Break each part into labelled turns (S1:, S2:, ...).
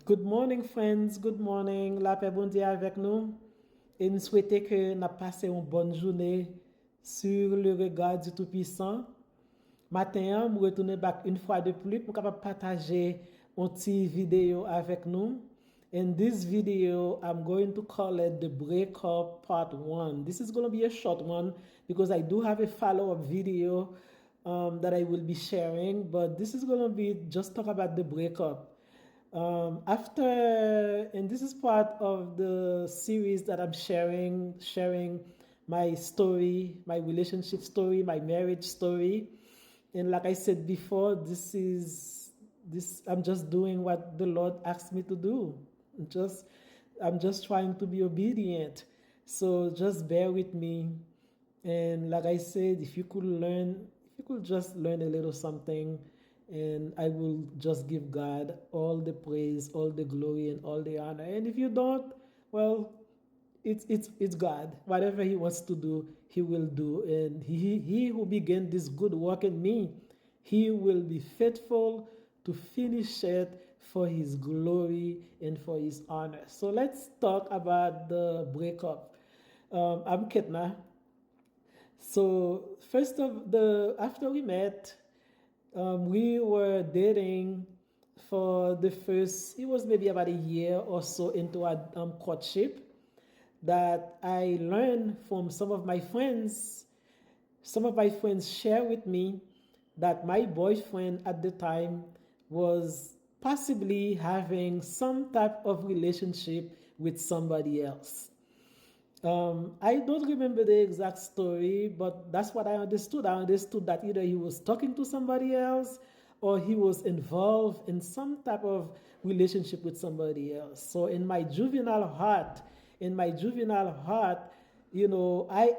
S1: Good morning, friends. Good morning. La paix bon Dieu avec nous. Et nous souhaitons que nous passions une bonne journée sur le regard du Tout-Puissant. Matin, je retourne back une fois de plus pour capable partager une petite vidéo avec nous. In this video, I'm going to call it the breakup part 1. This is going to be a short one because I do have a follow-up video that I will be sharing, but this is going to be just talk about the breakup. And this is part of the series that I'm sharing my story, my relationship story, my marriage story. And like I said before, I'm just doing what the Lord asked me to do. I'm just trying to be obedient. So just bear with me. And like I said, if you could just learn a little something, and I will just give God all the praise, all the glory, and all the honor. And if you don't, well, it's God. Whatever He wants to do, He will do. And He who began this good work in me, He will be faithful to finish it for His glory and for His honor. So let's talk about the breakup. I'm Ketna. So after we met, we were dating for the first, it was maybe about a year or so into our courtship, that I learned from some of my friends. Some of my friends share with me that my boyfriend at the time was possibly having some type of relationship with somebody else. I don't remember the exact story, but that's what I understood. I understood that either he was talking to somebody else or he was involved in some type of relationship with somebody else. So in my juvenile heart, I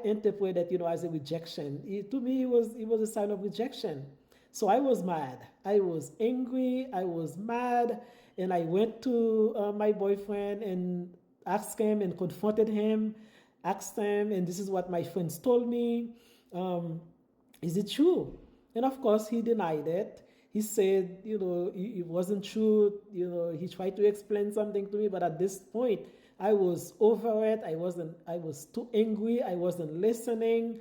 S1: interpret it, as a rejection. To me, it was a sign of rejection. So I was mad. I was angry. I was mad, and I went to my boyfriend and asked him and confronted him, asked him, and this is what my friends told me. Um, is it true? And of course, he denied it. He said, it wasn't true. He tried to explain something to me, but at this point, I was over it. I was too angry. I wasn't listening.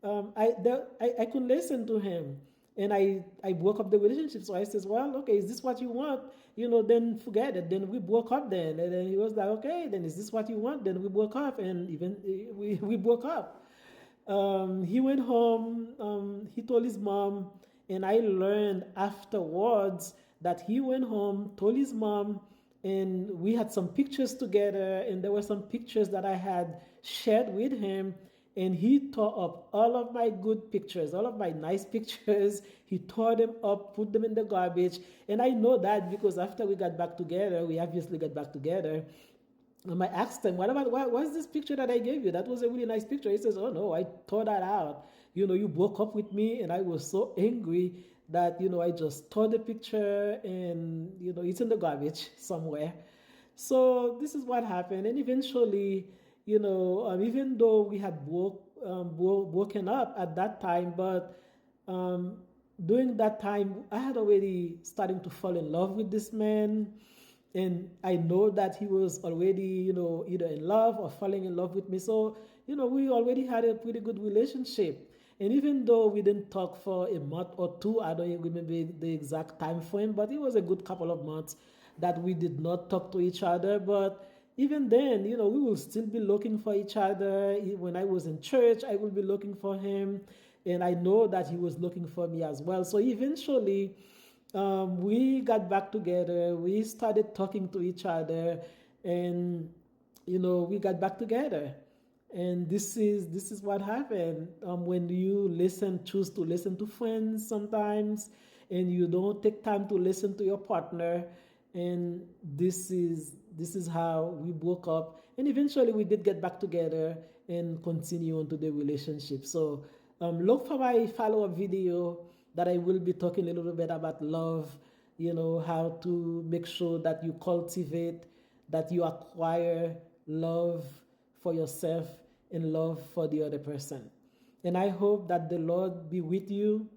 S1: I couldn't listen to him. And I broke up the relationship. So I says, well, okay, is this what you want? Then forget it. Then we broke up then. And then he was like, okay, then is this what you want? Then we broke up, and even we broke up. He went home, he told his mom, and I learned afterwards that he went home, told his mom, and we had some pictures together, and there were some pictures that I had shared with him, and he tore up all of my good pictures, all of my nice pictures. He tore them up, put them in the garbage, and I know that because after we got back together, we obviously got back together. I asked him, what's this picture that I gave you? That was a really nice picture. He says, oh no, I tore that out. You broke up with me, and I was so angry that, I just tore the picture, and, it's in the garbage somewhere. So this is what happened. And eventually, even though we had broken up at that time, but um, during that time, I had already starting to fall in love with this man, and I know that he was already, either in love or falling in love with me. So, we already had a pretty good relationship. And even though we didn't talk for a month or two, I don't even remember the exact time frame, but it was a good couple of months that we did not talk to each other. But even then, we will still be looking for each other. When I was in church, I will be looking for him. And I know that he was looking for me as well. So eventually, we got back together. We started talking to each other, and we got back together. And this is what happened when you choose to listen to friends sometimes, and you don't take time to listen to your partner. And this is how we broke up. And eventually, we did get back together and continue on to the relationship. So look for my follow-up video that I will be talking a little bit about love, how to make sure that you cultivate, that you acquire love for yourself and love for the other person. And I hope that the Lord be with you.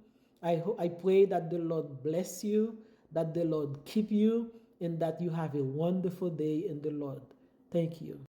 S1: I pray that the Lord bless you, that the Lord keep you, and that you have a wonderful day in the Lord. Thank you.